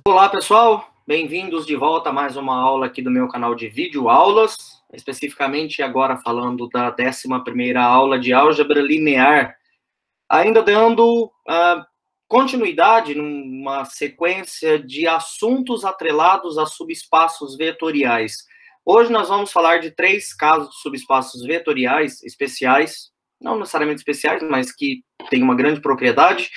Olá, pessoal, bem-vindos de volta a mais uma aula aqui do meu canal de vídeo aulas, especificamente agora falando da 11ª aula de álgebra linear, ainda dando continuidade numa sequência de assuntos atrelados a subespaços vetoriais. Hoje nós vamos falar de 3 casos de subespaços vetoriais especiais, não necessariamente especiais, mas que têm uma grande propriedade,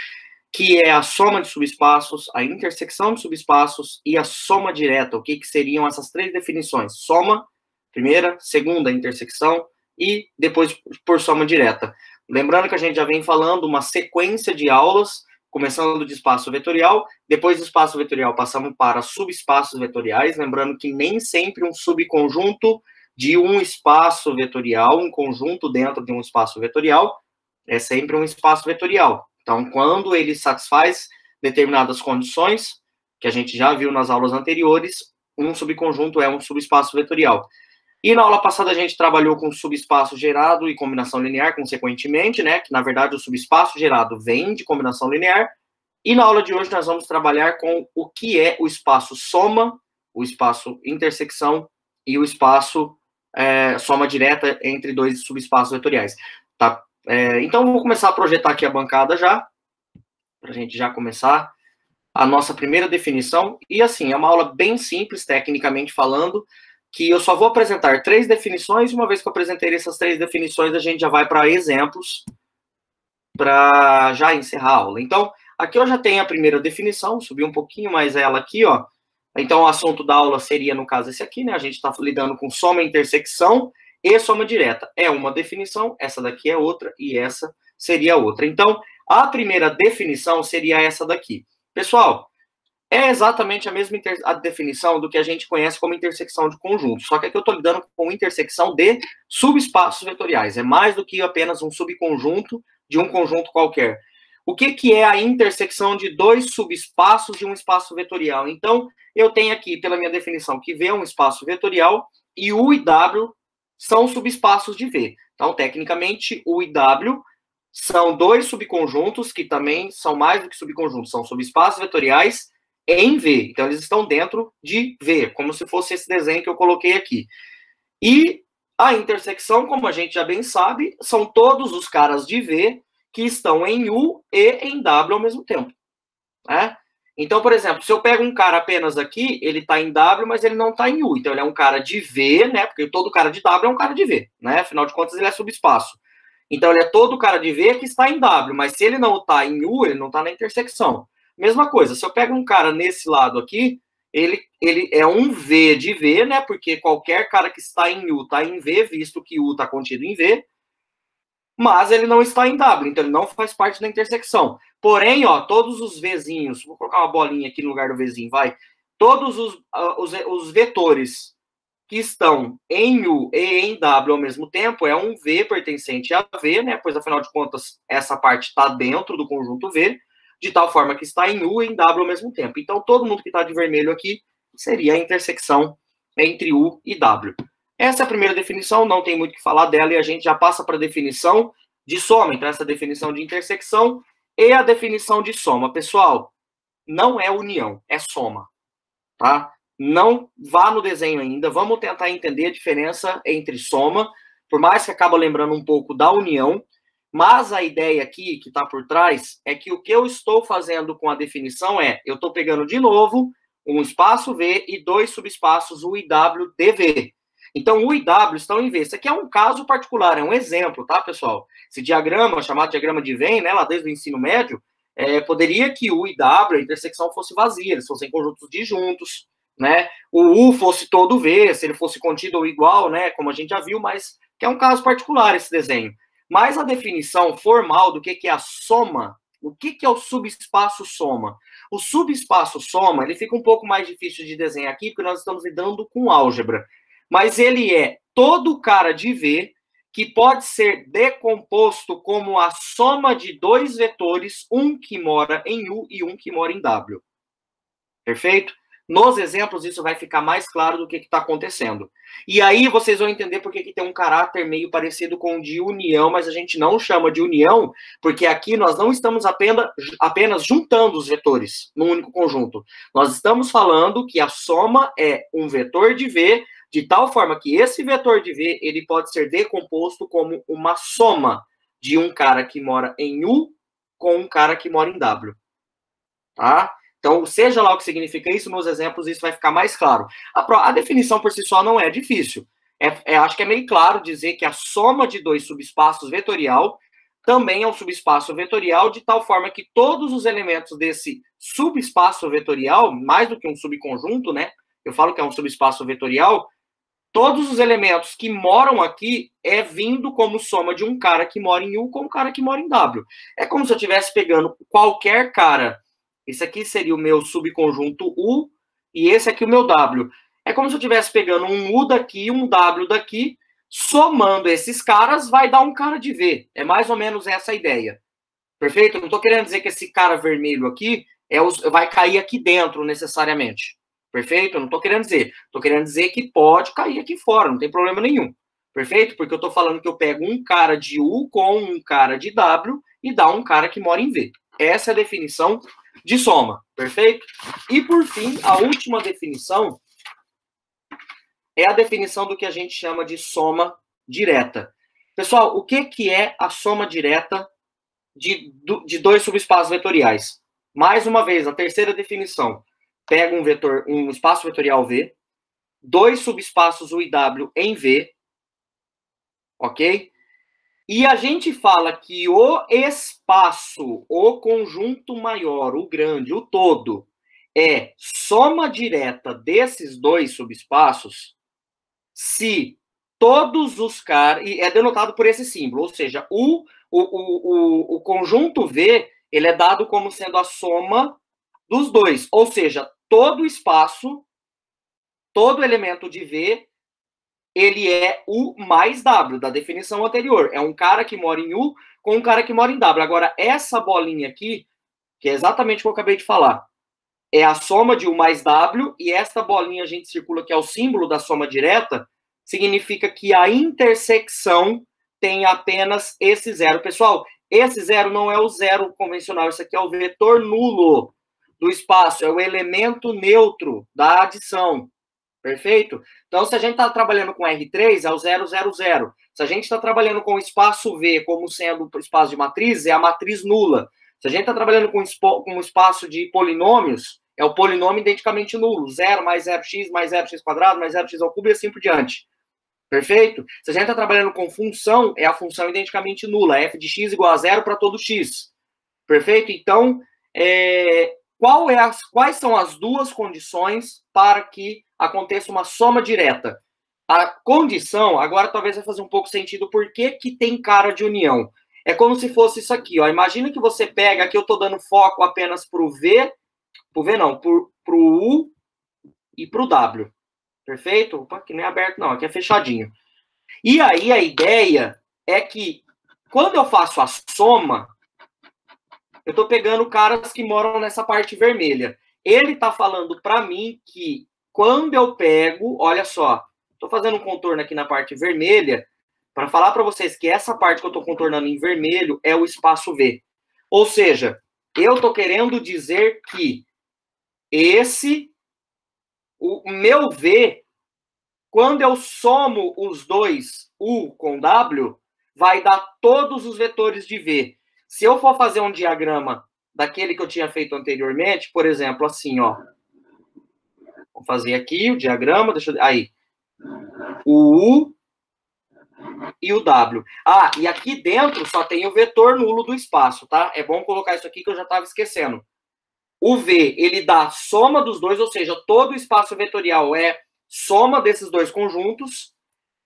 que é a soma de subespaços, a intersecção de subespaços e a soma direta. O que seriam essas 3 definições? Soma, primeira, segunda, intersecção, e depois por soma direta. Lembrando que a gente já vem falando uma sequência de aulas, começando de espaço vetorial, depois do espaço vetorial passamos para subespaços vetoriais, lembrando que nem sempre um subconjunto de um espaço vetorial, um conjunto dentro de um espaço vetorial, é sempre um espaço vetorial. Então, quando ele satisfaz determinadas condições, que a gente já viu nas aulas anteriores, um subconjunto é um subespaço vetorial. E na aula passada a gente trabalhou com subespaço gerado e combinação linear, consequentemente, né? Que na verdade o subespaço gerado vem de combinação linear. E na aula de hoje nós vamos trabalhar com o que é o espaço soma, o espaço intersecção e o espaço soma direta entre 2 subespaços vetoriais. Tá? Então, eu vou começar a projetar aqui a bancada já, para a gente já começar a nossa primeira definição. E assim, é uma aula bem simples, tecnicamente falando, que eu só vou apresentar 3 definições, e uma vez que eu apresentei essas 3 definições, a gente já vai para exemplos, para já encerrar a aula. Então, aqui eu já tenho a primeira definição, subi um pouquinho mais ela aqui, ó. Então, o assunto da aula seria, no caso, esse aqui, né? A gente está lidando com soma, intersecção e soma direta. É uma definição, essa daqui é outra, e essa seria outra. Então, a primeira definição seria essa daqui. Pessoal, é exatamente a mesma definição do que a gente conhece como intersecção de conjuntos, só que aqui eu estou lidando com intersecção de subespaços vetoriais. É mais do que apenas um subconjunto de um conjunto qualquer. O que é a intersecção de 2 subespaços de um espaço vetorial? Então, eu tenho aqui, pela minha definição, que V é um espaço vetorial e U e W são subespaços de V. Então, tecnicamente, U e W são 2 subconjuntos que também são mais do que subconjuntos, são subespaços vetoriais em V. Então, eles estão dentro de V, como se fosse esse desenho que eu coloquei aqui. E a intersecção, como a gente já bem sabe, são todos os caras de V que estão em U e em W ao mesmo tempo. Né? Então, por exemplo, se eu pego um cara apenas aqui, ele está em W, mas ele não está em U. Então, ele é um cara de V, né? Porque todo cara de W é um cara de V, né? Afinal de contas, ele é subespaço. Então, ele é todo cara de V que está em W, mas se ele não está em U, ele não está na intersecção. Mesma coisa, se eu pego um cara nesse lado aqui, ele é um V de V, né? Porque qualquer cara que está em U está em V, visto que U está contido em V, mas ele não está em W, então ele não faz parte da intersecção. Porém, ó, todos os Vzinhos, vou colocar uma bolinha aqui no lugar do Vzinho, vai. Todos os vetores que estão em U e em W ao mesmo tempo é um V pertencente a V, né? Pois, afinal de contas, essa parte está dentro do conjunto V, de tal forma que está em U e em W ao mesmo tempo. Então, todo mundo que está de vermelho aqui seria a intersecção entre U e W. Essa é a primeira definição, não tem muito o que falar dela, e a gente já passa para a definição de soma. Então, essa definição de intersecção e a definição de soma. Pessoal, não é união, é soma, tá? Não vá no desenho ainda, vamos tentar entender a diferença entre soma, por mais que acaba lembrando um pouco da união, mas a ideia aqui que está por trás é que o que eu estou fazendo com a definição é, eu estou pegando de novo um espaço V e 2 subespaços U e W de V. Então, U e W estão em V. Isso aqui é um caso particular, é um exemplo, tá, pessoal? Esse diagrama, chamado diagrama de Venn, né, lá desde o ensino médio, poderia que U e W, a intersecção fosse vazia, eles fossem conjuntos disjuntos, né? O U fosse todo V, se ele fosse contido ou igual, né, como a gente já viu, mas que é um caso particular esse desenho. Mas a definição formal do que é a soma, o que é o subespaço soma? O subespaço soma, ele fica um pouco mais difícil de desenhar aqui, porque nós estamos lidando com álgebra. Mas ele é todo cara de V que pode ser decomposto como a soma de 2 vetores, um que mora em U e um que mora em W. Perfeito? Nos exemplos, isso vai ficar mais claro do que está acontecendo. E aí vocês vão entender por que tem um caráter meio parecido com o de união, mas a gente não chama de união, porque aqui nós não estamos apenas juntando os vetores num único conjunto. Nós estamos falando que a soma é um vetor de V, de tal forma que esse vetor de V ele pode ser decomposto como uma soma de um cara que mora em U com um cara que mora em W. Tá? Então, seja lá o que significa isso, nos exemplos isso vai ficar mais claro. A definição por si só não é difícil. Acho que é meio claro dizer que a soma de dois subespaços vetorial também é um subespaço vetorial, de tal forma que todos os elementos desse subespaço vetorial, mais do que um subconjunto, né? Eu falo que é um subespaço vetorial, todos os elementos que moram aqui é vindo como soma de um cara que mora em U com um cara que mora em W. É como se eu estivesse pegando qualquer cara. Esse aqui seria o meu subconjunto U e esse aqui o meu W. É como se eu estivesse pegando um U daqui e um W daqui, somando esses caras vai dar um cara de V. É mais ou menos essa a ideia. Perfeito? Eu não estou querendo dizer que esse cara vermelho aqui vai cair aqui dentro necessariamente. Perfeito? Eu não estou querendo dizer. Estou querendo dizer que pode cair aqui fora, não tem problema nenhum. Perfeito? Porque eu estou falando que eu pego um cara de U com um cara de W e dá um cara que mora em V. Essa é a definição de soma, perfeito? E, por fim, a última definição é a definição do que a gente chama de soma direta. Pessoal, o que é a soma direta de dois subespaços vetoriais? Mais uma vez, a terceira definição. Pega um espaço vetorial V, dois subespaços U e W em V, ok? E a gente fala que o espaço, o conjunto maior, o grande, o todo, é soma direta desses dois subespaços se todos os caras... E é denotado por esse símbolo, ou seja, o conjunto V ele é dado como sendo a soma dos dois. Ou seja, todo espaço, todo elemento de V ele é U mais W, da definição anterior. É um cara que mora em U com um cara que mora em W. Agora, essa bolinha aqui, que é exatamente o que eu acabei de falar, é a soma de U mais W, e esta bolinha a gente circula, que é o símbolo da soma direta, significa que a intersecção tem apenas esse zero. Pessoal, esse zero não é o zero convencional, isso aqui é o vetor nulo do espaço, é o elemento neutro da adição. Perfeito? Então, se a gente está trabalhando com R3, é o 0, 0, 0. Se a gente está trabalhando com espaço V como sendo o espaço de matriz, é a matriz nula. Se a gente está trabalhando com espaço de polinômios, é o polinômio identicamente nulo. 0 mais 0x mais 0x quadrado mais 0x ao cubo e assim por diante. Perfeito? Se a gente está trabalhando com função, é a função identicamente nula. F de x igual a 0 para todo x. Perfeito? Então, quais são as duas condições para que aconteça uma soma direta? A condição, agora talvez vai fazer um pouco sentido por que tem cara de união. É como se fosse isso aqui, ó. Imagina que você pega, aqui eu estou dando foco apenas para o V, para o U e para o W. Perfeito? Opa, aqui não é aberto não, aqui é fechadinho. E aí a ideia é que quando eu faço a soma, eu estou pegando caras que moram nessa parte vermelha. Ele está falando para mim que quando eu pego, olha só, estou fazendo um contorno aqui na parte vermelha, para falar para vocês que essa parte que eu estou contornando em vermelho é o espaço V. Ou seja, eu estou querendo dizer que o meu V, quando eu somo os dois U com W, vai dar todos os vetores de V. Se eu for fazer um diagrama daquele que eu tinha feito anteriormente, por exemplo, assim, ó. Vou fazer aqui o diagrama, aí. O U e o W. Ah, e aqui dentro só tem o vetor nulo do espaço, tá? É bom colocar isso aqui que eu já estava esquecendo. O V, ele dá a soma dos dois, ou seja, todo o espaço vetorial é soma desses dois conjuntos.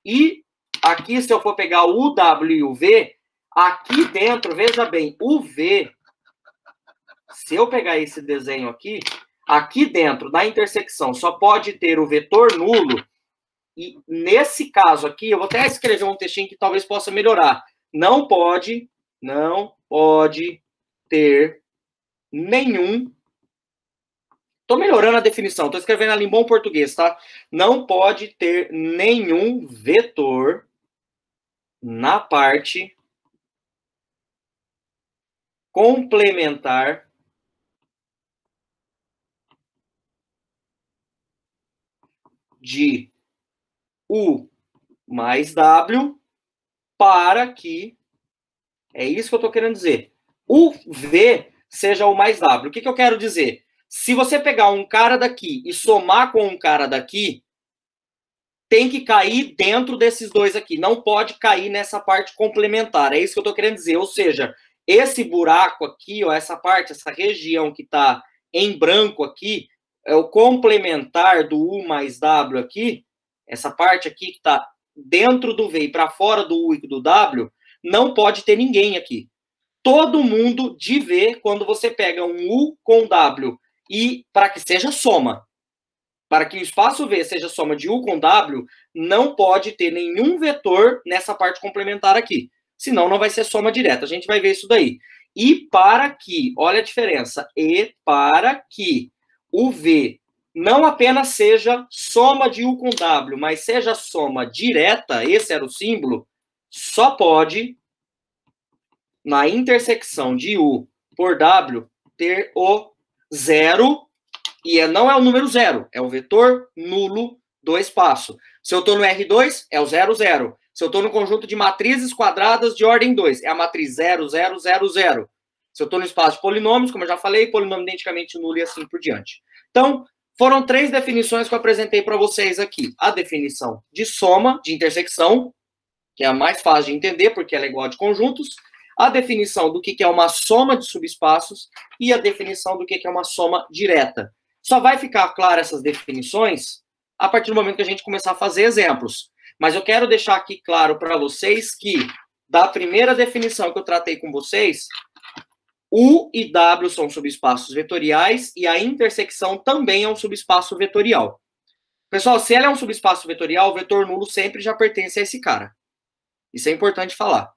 E aqui, se eu for pegar o W e o V, aqui dentro, veja bem, o V, se eu pegar esse desenho aqui dentro, na intersecção, só pode ter o vetor nulo. E nesse caso aqui, eu vou até escrever um textinho que talvez possa melhorar. Não pode ter nenhum. Tô melhorando a definição, tô escrevendo ali em bom português, tá? Não pode ter nenhum vetor na parte complementar de U mais W para que, é isso que eu estou querendo dizer, o V seja o mais W. O que eu quero dizer? Se você pegar um cara daqui e somar com um cara daqui, tem que cair dentro desses dois aqui. Não pode cair nessa parte complementar. É isso que eu estou querendo dizer. Ou seja, esse buraco aqui, ó, essa parte, essa região que está em branco aqui, é o complementar do U mais W aqui, essa parte aqui que está dentro do V e para fora do U e do W, não pode ter ninguém aqui. Todo mundo de V, quando você pega um U com W, e para que seja soma, para que o espaço V seja soma de U com W, não pode ter nenhum vetor nessa parte complementar aqui. Senão não vai ser soma direta. A gente vai ver isso daí. E para que, olha a diferença, e para que o V não apenas seja soma de U com W, mas seja soma direta, esse era o símbolo, só pode, na intersecção de U por W, ter o zero. E não é o número zero, é o vetor nulo do espaço. Se eu estou no R2, é o 0, 0. Se eu estou no conjunto de matrizes quadradas de ordem 2, é a matriz 0, 0, 0, 0. Se eu estou no espaço de polinômios, como eu já falei, polinômio identicamente nulo e assim por diante. Então, foram 3 definições que eu apresentei para vocês aqui. A definição de soma, de intersecção, que é a mais fácil de entender, porque ela é igual a de conjuntos. A definição do que é uma soma de subespaços e a definição do que é uma soma direta. Só vai ficar claro essas definições a partir do momento que a gente começar a fazer exemplos. Mas eu quero deixar aqui claro para vocês que, da primeira definição que eu tratei com vocês, U e W são subespaços vetoriais e a intersecção também é um subespaço vetorial. Pessoal, se ela é um subespaço vetorial, o vetor nulo sempre já pertence a esse cara. Isso é importante falar.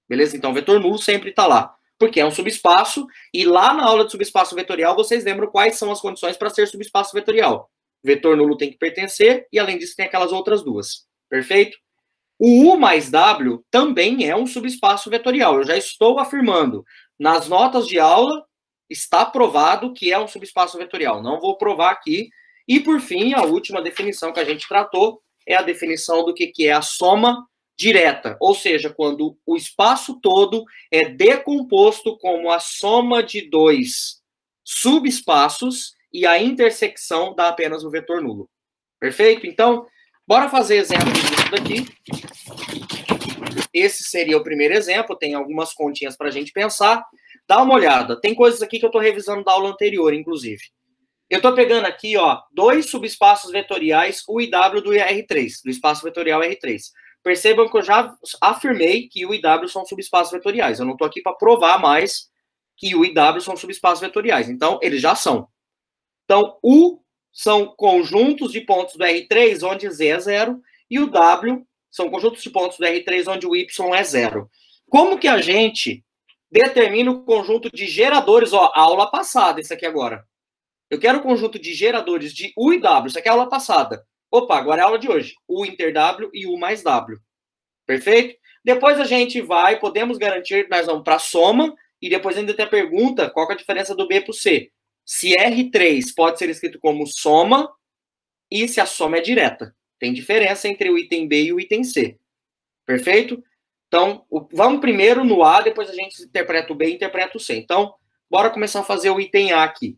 Beleza? Então, o vetor nulo sempre está lá. Porque é um subespaço, e lá na aula de subespaço vetorial, vocês lembram quais são as condições para ser subespaço vetorial. Vetor nulo tem que pertencer, e além disso tem aquelas outras duas. Perfeito? O U mais W também é um subespaço vetorial. Eu já estou afirmando. Nas notas de aula, está provado que é um subespaço vetorial. Não vou provar aqui. E, por fim, a última definição que a gente tratou é a definição do que é a soma direta, ou seja, quando o espaço todo é decomposto como a soma de 2 subespaços e a intersecção dá apenas o vetor nulo. Perfeito? Então, bora fazer exemplos disso daqui. Esse seria o primeiro exemplo, tem algumas continhas para a gente pensar. Dá uma olhada, tem coisas aqui que eu estou revisando da aula anterior, inclusive. Eu estou pegando aqui, ó, 2 subespaços vetoriais, U e W do R3, do espaço vetorial R3. Percebam que eu já afirmei que U e W são subespaços vetoriais. Eu não estou aqui para provar mais que U e W são subespaços vetoriais. Então, eles já são. Então, U são conjuntos de pontos do R3 onde Z é 0 e o W são conjuntos de pontos do R3 onde o Y é 0. Como que a gente determina o conjunto de geradores? Ó, aula passada, isso aqui agora. Eu quero o conjunto de geradores de U e W. Isso aqui é a aula passada. Opa, agora é a aula de hoje. U inter W e U mais W. Perfeito? Depois a gente vai, podemos garantir que nós vamos para a soma, e depois ainda tem a pergunta, qual que é a diferença do B para o C? Se R3 pode ser escrito como soma, e se a soma é direta. Tem diferença entre o item B e o item C. Perfeito? Então, vamos primeiro no A, depois a gente interpreta o B e interpreta o C. Então, bora começar a fazer o item A aqui.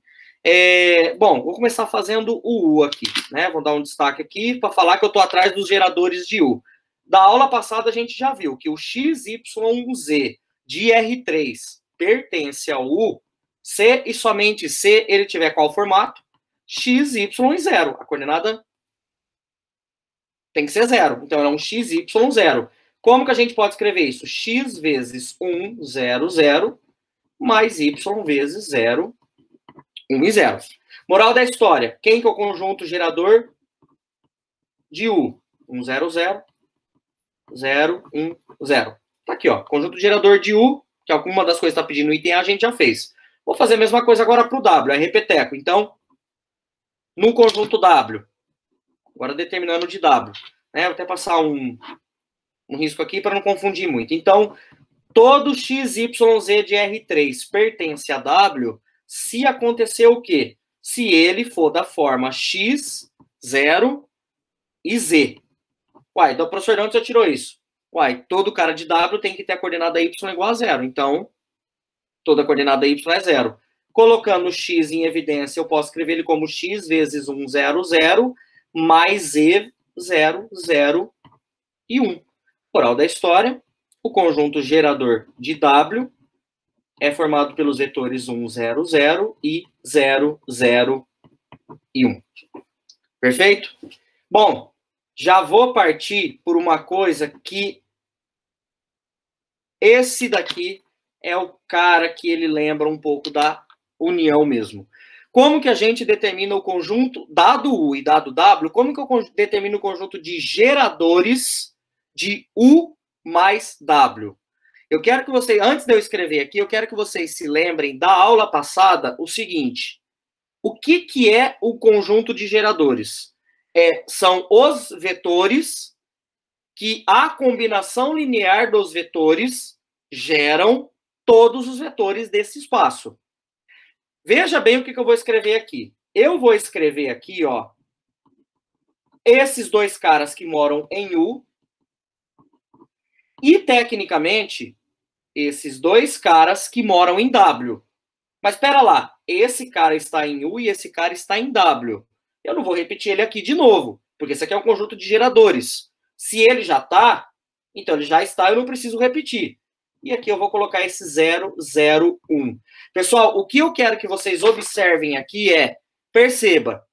Bom, vou começar fazendo o U aqui, né? Vou dar um destaque aqui para falar que eu estou atrás dos geradores de U. Da aula passada a gente já viu que o XYZ de R3 pertence ao U, se e somente se ele tiver qual formato? XY0. A coordenada tem que ser 0. Então, é um XY0. Como que a gente pode escrever isso? X vezes 1, 0, 0, mais Y vezes 0, 1 e 0. Moral da história. Quem que é o conjunto gerador de U? 1, 0, 0, 0, 1, 0. Tá aqui, ó. Conjunto gerador de U, que alguma das coisas que está pedindo no item A, a gente já fez. Vou fazer a mesma coisa agora para o W, é repeteco. Então, no conjunto W. Agora determinando de W. Vou até passar um risco aqui para não confundir muito. Então, todo XYZ de R3 pertence a W se acontecer o quê? Se ele for da forma X, 0 e Z. Uai, então, professor, de onde você tirou isso? Uai, todo cara de W tem que ter a coordenada Y igual a 0. Então, toda a coordenada Y é 0. Colocando X em evidência, eu posso escrever ele como X vezes 1, 0, 0, mais Z, 0, 0 e 1. Moral da história, o conjunto gerador de W é formado pelos vetores 1, 0, 0 e 0, 0 e 1. Perfeito? Bom, já vou partir por uma coisa que esse daqui é o cara que ele lembra um pouco da união mesmo. Como que a gente determina o conjunto, dado U e dado W, como que eu determino o conjunto de geradores de U mais W? Eu quero que vocês, antes de eu escrever aqui, eu quero que vocês se lembrem da aula passada o seguinte. O que é o conjunto de geradores? São os vetores que a combinação linear dos vetores geram todos os vetores desse espaço. Veja bem o que eu vou escrever aqui. Eu vou escrever aqui, ó, esses dois caras que moram em U e, tecnicamente, esses dois caras que moram em W. Mas espera lá, esse cara está em U e esse cara está em W. Eu não vou repetir ele aqui de novo, porque esse aqui é um conjunto de geradores. Se ele já está, então ele já está, eu não preciso repetir. E aqui eu vou colocar esse 0, 0, 1. Pessoal, o que eu quero que vocês observem aqui perceba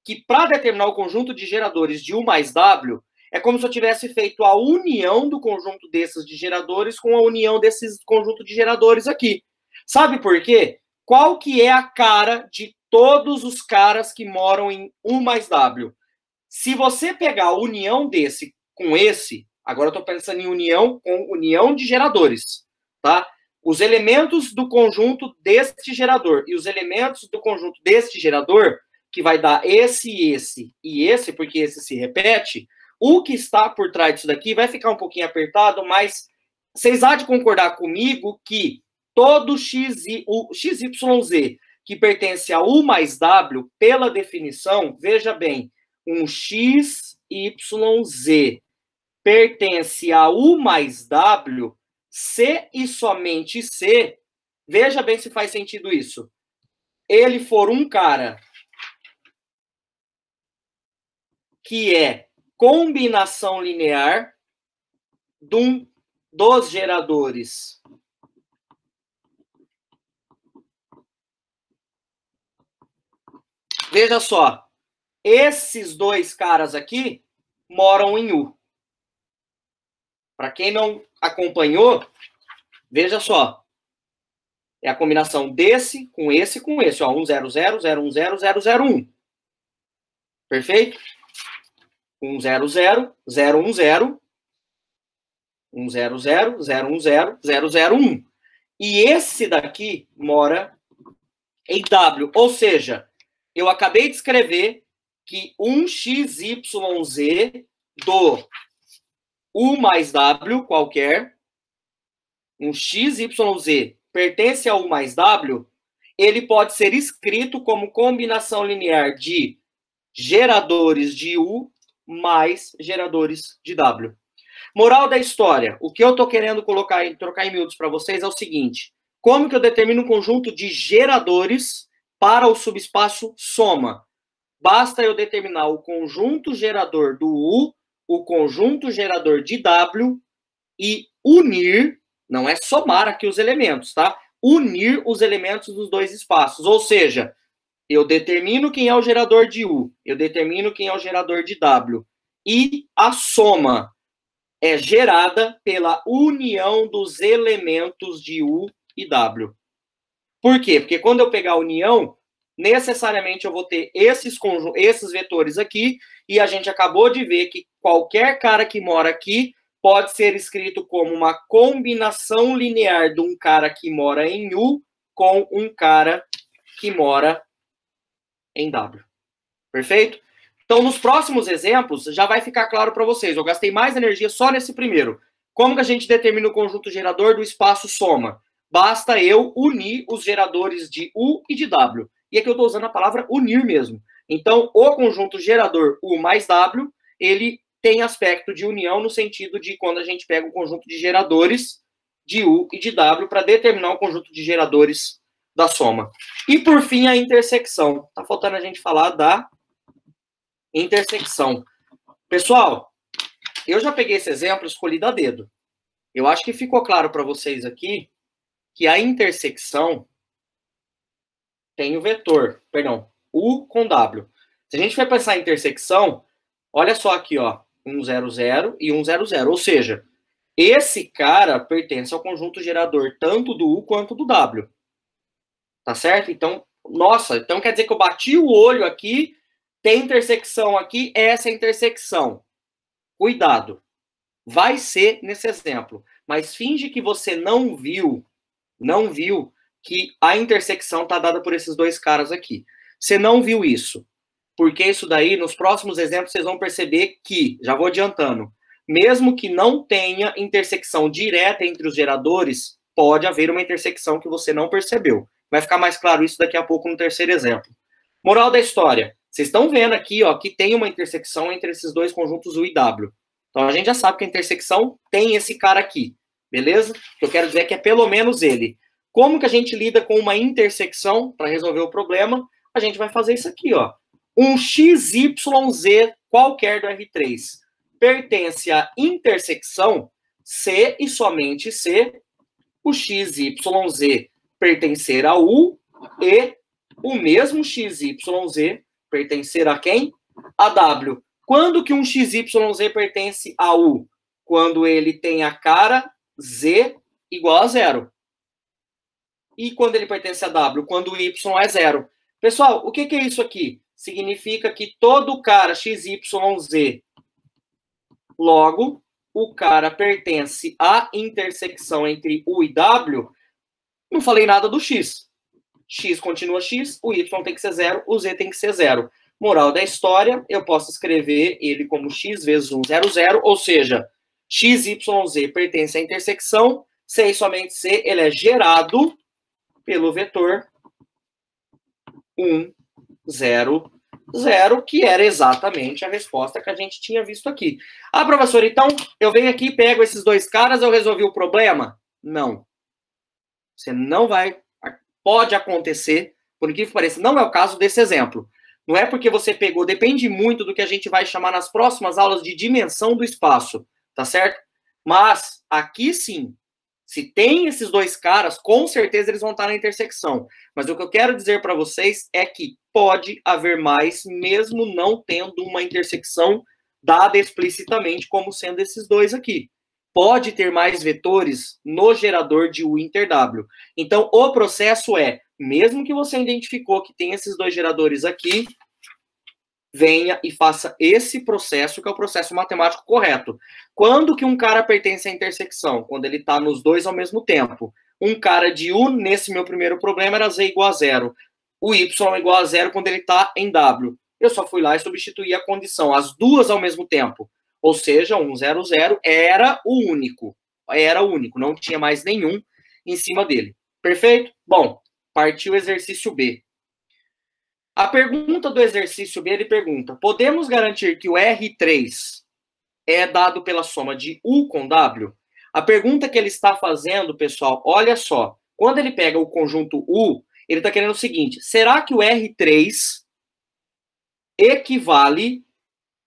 que para determinar o conjunto de geradores de U mais W, é como se eu tivesse feito a união do conjunto desses de geradores com a união desses conjunto de geradores aqui. Sabe por quê? Qual que é a cara de todos os caras que moram em U mais W? Se você pegar a união desse com esse, agora eu estou pensando em união com união de geradores, tá? Os elementos do conjunto deste gerador e os elementos do conjunto deste gerador, que vai dar esse e esse, porque esse se repete, o que está por trás disso daqui vai ficar um pouquinho apertado, mas vocês há de concordar comigo que todo o XYZ que pertence a U mais W, pela definição, veja bem, um XYZ pertence a U mais W, se e somente se, veja bem se faz sentido isso. Ele for um cara que é combinação linear dos geradores veja só, esses dois caras aqui moram em U. Para quem não acompanhou, veja só. É a combinação desse com esse com esse. Ó, 1, 0, 0, 0, 1, 0, 0, 0, 1. Perfeito? 1, 0, 0, 0, 1, 0. 1, 0, 0, 0, 1, 0, 0, 0, 1. E esse daqui mora em W. Ou seja, eu acabei de escrever que um XYZ do U mais W qualquer, um XYZ pertence a U mais W, ele pode ser escrito como combinação linear de geradores de U mais geradores de W. Moral da história, o que eu estou querendo trocar em miúdos para vocês é o seguinte: como que eu determino um conjunto de geradores para o subespaço soma? Basta eu determinar o conjunto gerador do U, o conjunto gerador de W e unir, não é somar aqui os elementos, tá? Unir os elementos dos dois espaços. Ou seja, eu determino quem é o gerador de U, eu determino quem é o gerador de W. E a soma é gerada pela união dos elementos de U e W. Por quê? Porque quando eu pegar a união, necessariamente eu vou ter esses vetores aqui, e a gente acabou de ver que qualquer cara que mora aqui pode ser escrito como uma combinação linear de um cara que mora em U com um cara que mora em W. Perfeito? Então, nos próximos exemplos, já vai ficar claro para vocês. Eu gastei mais energia só nesse primeiro. Como que a gente determina o conjunto gerador do espaço soma? Basta eu unir os geradores de U e de W. E aqui eu estou usando a palavra unir mesmo. Então, o conjunto gerador U mais W, ele tem aspecto de união no sentido de quando a gente pega o conjunto de geradores de U e de W para determinar o conjunto de geradores da soma. E, por fim, a intersecção. Tá faltando a gente falar da intersecção. Pessoal, eu já peguei esse exemplo, escolhi a dedo. Eu acho que ficou claro para vocês aqui que a intersecção tem o vetor, perdão, U com W. Se a gente for pensar em intersecção, olha só aqui, ó, 1, 0, 0 e 1, 0, 0. Ou seja, esse cara pertence ao conjunto gerador tanto do U quanto do W. Tá certo? Então, nossa, então quer dizer que eu bati o olho aqui, tem intersecção aqui, essa é a intersecção. Cuidado. Vai ser nesse exemplo. Mas finge que você não viu que a intersecção está dada por esses dois caras aqui. Você não viu isso. Porque isso daí, nos próximos exemplos, vocês vão perceber que, já vou adiantando, mesmo que não tenha intersecção direta entre os geradores, pode haver uma intersecção que você não percebeu. Vai ficar mais claro isso daqui a pouco no terceiro exemplo. Moral da história. Vocês estão vendo aqui, ó, que tem uma intersecção entre esses dois conjuntos U e W. Então, a gente já sabe que a intersecção tem esse cara aqui, beleza? O que eu quero dizer é que é pelo menos ele. Como que a gente lida com uma intersecção para resolver o problema? A gente vai fazer isso aqui, ó. Um XYZ qualquer do R3 pertence à intersecção C e somente C, o XYZ pertencer a U e o mesmo XYZ pertencer a quem? A W. Quando que um XYZ pertence a U? Quando ele tem a cara Z igual a 0. E quando ele pertence a W? Quando o Y é 0. Pessoal, o que é isso aqui? Significa que todo cara XYZ, logo, o cara pertence à intersecção entre U e W. Não falei nada do X. X continua X, o Y tem que ser 0, o Z tem que ser 0. Moral da história, eu posso escrever ele como x vezes 1, 0, 0, ou seja, XYZ pertence à intersecção, C e somente C, ele é gerado pelo vetor 1, 0, 0, que era exatamente a resposta que a gente tinha visto aqui. Ah, professor, então eu venho aqui, pego esses dois caras, eu resolvi o problema? Não. Você não vai... Pode acontecer, por incrível que pareça, não é o caso desse exemplo. Não é porque você pegou, depende muito do que a gente vai chamar nas próximas aulas de dimensão do espaço, tá certo? Mas aqui sim, se tem esses dois caras, com certeza eles vão estar na intersecção. Mas o que eu quero dizer para vocês é que pode haver mais, mesmo não tendo uma intersecção dada explicitamente como sendo esses dois aqui. Pode ter mais vetores no gerador de U inter W. Então, o processo é, mesmo que você identificou que tem esses dois geradores aqui, venha e faça esse processo, que é o processo matemático correto. Quando que um cara pertence à intersecção? Quando ele está nos dois ao mesmo tempo. Um cara de U, nesse meu primeiro problema, era Z igual a 0. O Y igual a 0 quando ele está em W. Eu só fui lá e substituí a condição, as duas ao mesmo tempo. Ou seja, 1, 0, 0 era o único. Era o único, não tinha mais nenhum em cima dele. Perfeito? Bom, partiu o exercício B. A pergunta do exercício B, ele pergunta, podemos garantir que o R3 é dado pela soma de U com W? A pergunta que ele está fazendo, pessoal, olha só. Quando ele pega o conjunto U, ele está querendo o seguinte, será que o R3 equivale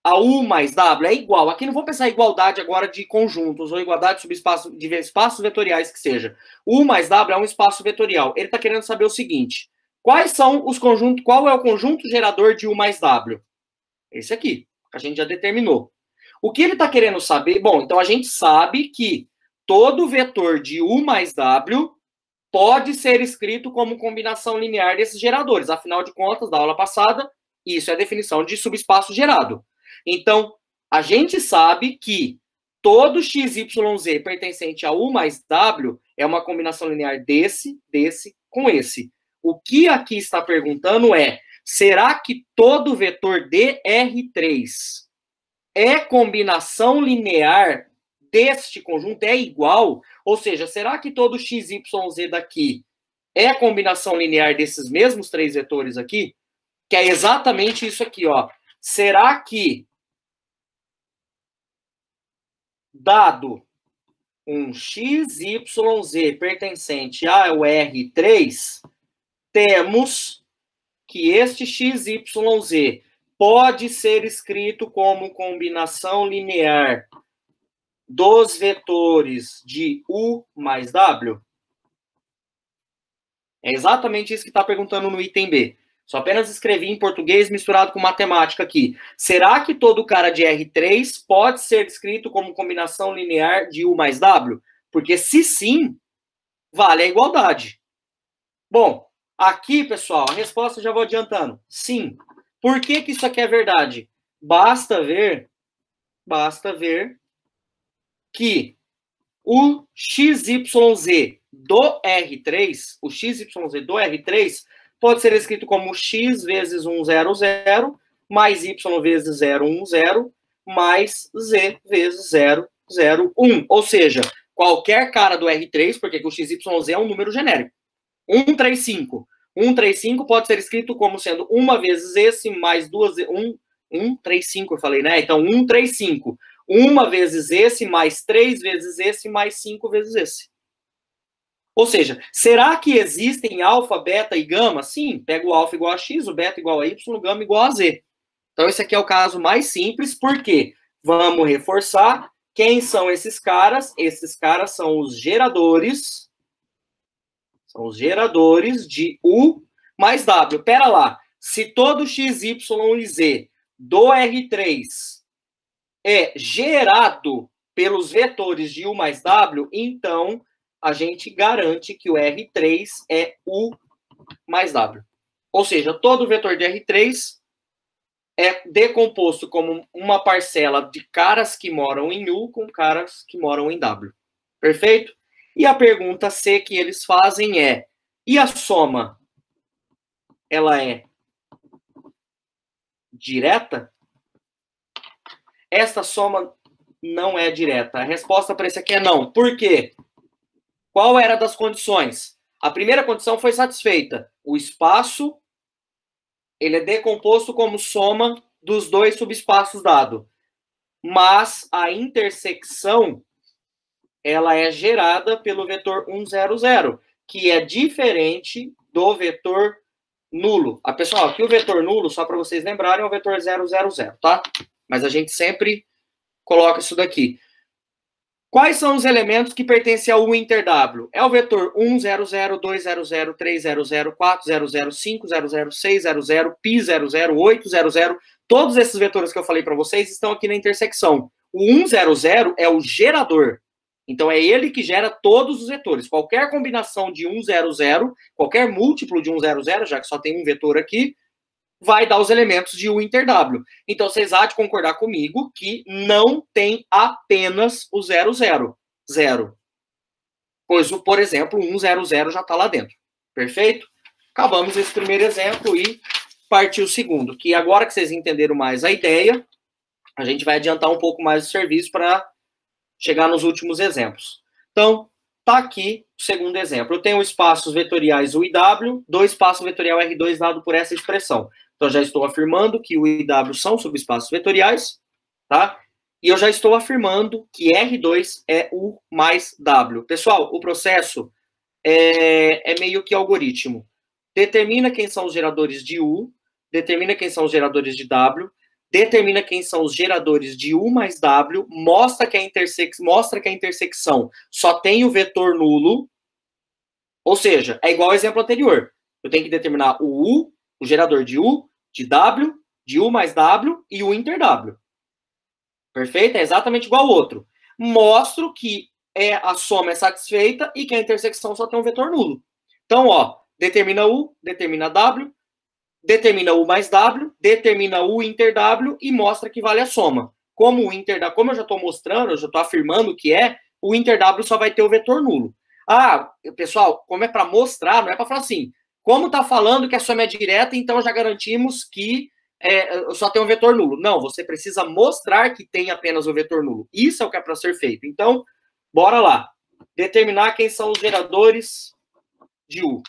a U mais W? É igual. Aqui não vou pensar em igualdade agora de conjuntos, ou igualdade de espaços vetoriais que seja. U mais W é um espaço vetorial. Ele está querendo saber o seguinte, quais são os conjuntos, qual é o conjunto gerador de U mais W? Esse aqui, que a gente já determinou. O que ele está querendo saber? Bom, então a gente sabe que todo vetor de U mais W pode ser escrito como combinação linear desses geradores. Afinal de contas, da aula passada, isso é a definição de subespaço gerado. Então, a gente sabe que todo XYZ pertencente a U mais W é uma combinação linear desse com esse. O que aqui está perguntando é, será que todo vetor DR3 é combinação linear deste conjunto? É igual? Ou seja, será que todo x, y, z daqui é combinação linear desses mesmos três vetores aqui? Que é exatamente isso aqui, ó. Será que, dado um x, y, z pertencente ao R3, temos que este x, y, z pode ser escrito como combinação linear dos vetores de U mais W? É exatamente isso que está perguntando no item B. Só apenas escrevi em português misturado com matemática aqui. Será que todo cara de R3 pode ser escrito como combinação linear de U mais W? Porque se sim, vale a igualdade. Bom, aqui, pessoal, a resposta já vou adiantando. Sim. Por que que isso aqui é verdade? Basta ver que o XYZ do R3, o XYZ do R3, pode ser escrito como x vezes 100, mais y vezes 010, mais z vezes 001. Ou seja, qualquer cara do R3, porque o XYZ é um número genérico. 135. 135 pode ser escrito como sendo 1 vezes esse, mais 2... 135, eu falei, né? Então, 135. 1 vezes esse, mais 3 vezes esse, mais 5 vezes esse. Ou seja, será que existem alfa, beta e gama? Sim, pega o alfa igual a x, o beta igual a y, o gama igual a z. Então, esse aqui é o caso mais simples, porque vamos reforçar quem são esses caras. Esses caras são os geradores. São os geradores de U mais W. Pera lá, se todo x, y e z do R3 é gerado pelos vetores de U mais W, então a gente garante que o R3 é U mais W. Ou seja, todo vetor de R3 é decomposto como uma parcela de caras que moram em U com caras que moram em W. Perfeito? E a pergunta C que eles fazem é: e a soma? Ela é direta? Esta soma não é direta. A resposta para esse aqui é não. Por quê? Qual era das condições? A primeira condição foi satisfeita. O espaço ele é decomposto como soma dos dois subespaços dado. Mas a intersecção ela é gerada pelo vetor 100, que é diferente do vetor nulo. Pessoal, aqui o vetor nulo, só para vocês lembrarem, é o vetor 000, tá? Mas a gente sempre coloca isso daqui. Quais são os elementos que pertencem ao inter W? É o vetor 100, 200, 300, 400, 500, 600, π00, 800. Todos esses vetores que eu falei para vocês estão aqui na intersecção. O 100 é o gerador. Então, é ele que gera todos os vetores. Qualquer combinação de 100, qualquer múltiplo de 100, já que só tem um vetor aqui, vai dar os elementos de U inter W. Então, vocês há de concordar comigo que não tem apenas o 00. Pois, por exemplo, o 100 já está lá dentro. Perfeito? Acabamos esse primeiro exemplo e partiu o segundo. Que agora que vocês entenderam mais a ideia, a gente vai adiantar um pouco mais o serviço para chegar nos últimos exemplos. Então, tá aqui o segundo exemplo. Eu tenho espaços vetoriais U e W, do espaço vetorial R2 dado por essa expressão. Então, já estou afirmando que U e W são subespaços vetoriais, tá? E eu já estou afirmando que R2 é U mais W. Pessoal, o processo é meio que algoritmo. Determina quem são os geradores de U, determina quem são os geradores de W, determina quem são os geradores de U mais W, mostra que a intersecção só tem o vetor nulo, ou seja, é igual ao exemplo anterior. Eu tenho que determinar o U, o gerador de U, de W, de U mais W e o inter W. Perfeito? É exatamente igual ao outro. Mostro que a soma é satisfeita e que a intersecção só tem um vetor nulo. Então, ó, determina U, determina W, determina U mais W, determina U inter W e mostra que vale a soma. Como eu já estou mostrando, eu já estou afirmando que o inter W só vai ter o vetor nulo. Pessoal, como é para mostrar, não é para falar assim, Como está falando que a soma é direta, então já garantimos que só tem um vetor nulo. Não, você precisa mostrar que tem apenas um vetor nulo. Isso é o que é para ser feito. Então, bora lá. Determinar quem são os geradores de U.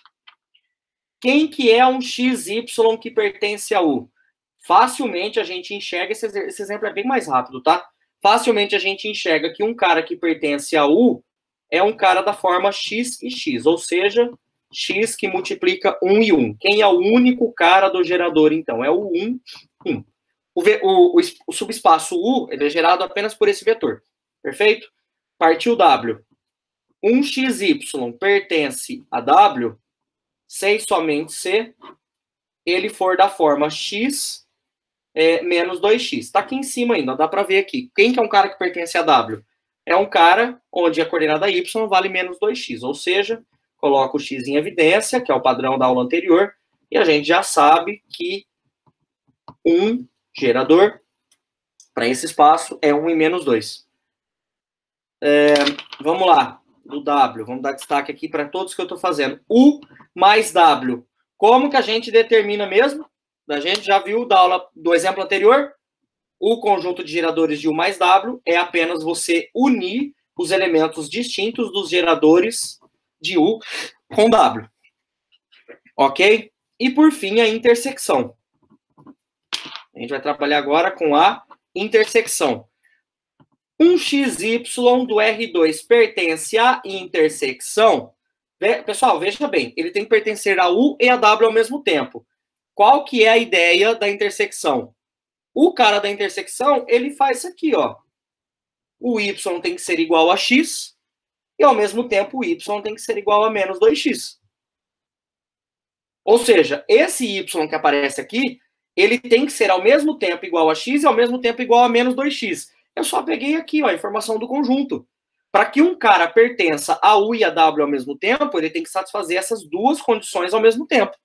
Quem que é um XY que pertence a U? Facilmente a gente enxerga, esse exemplo é bem mais rápido, tá? Facilmente a gente enxerga que um cara que pertence a U é um cara da forma X e X, ou seja, X que multiplica 1 e 1. Quem é o único cara do gerador, então? É o 1, 1. O subespaço U ele é gerado apenas por esse vetor. Perfeito? Partiu W. Um XY pertence a W, se e somente se ele for da forma X menos 2x. Está aqui em cima ainda, dá para ver aqui. Quem que é um cara que pertence a W? É um cara onde a coordenada y vale menos 2x, ou seja, coloca o x em evidência, que é o padrão da aula anterior, e a gente já sabe que um gerador para esse espaço é 1 e menos 2. Vamos lá, do W, vamos dar destaque aqui para todos que eu estou fazendo. U mais W. Como que a gente determina mesmo? A gente já viu da aula do exemplo anterior, o conjunto de geradores de U mais W é apenas você unir os elementos distintos dos geradores de U com W. Ok? E por fim, a intersecção. A gente vai trabalhar agora com a intersecção. Um XY do R2 pertence à intersecção. Pessoal, veja bem, ele tem que pertencer a U e a W ao mesmo tempo. Qual que é a ideia da intersecção? O cara da intersecção, ele faz isso aqui, ó. O y tem que ser igual a x, e ao mesmo tempo o y tem que ser igual a menos 2x. Ou seja, esse y que aparece aqui, ele tem que ser ao mesmo tempo igual a x e ao mesmo tempo igual a menos 2x. Eu só peguei aqui, ó, a informação do conjunto. Para que um cara pertença a U e a W ao mesmo tempo, ele tem que satisfazer essas duas condições ao mesmo tempo.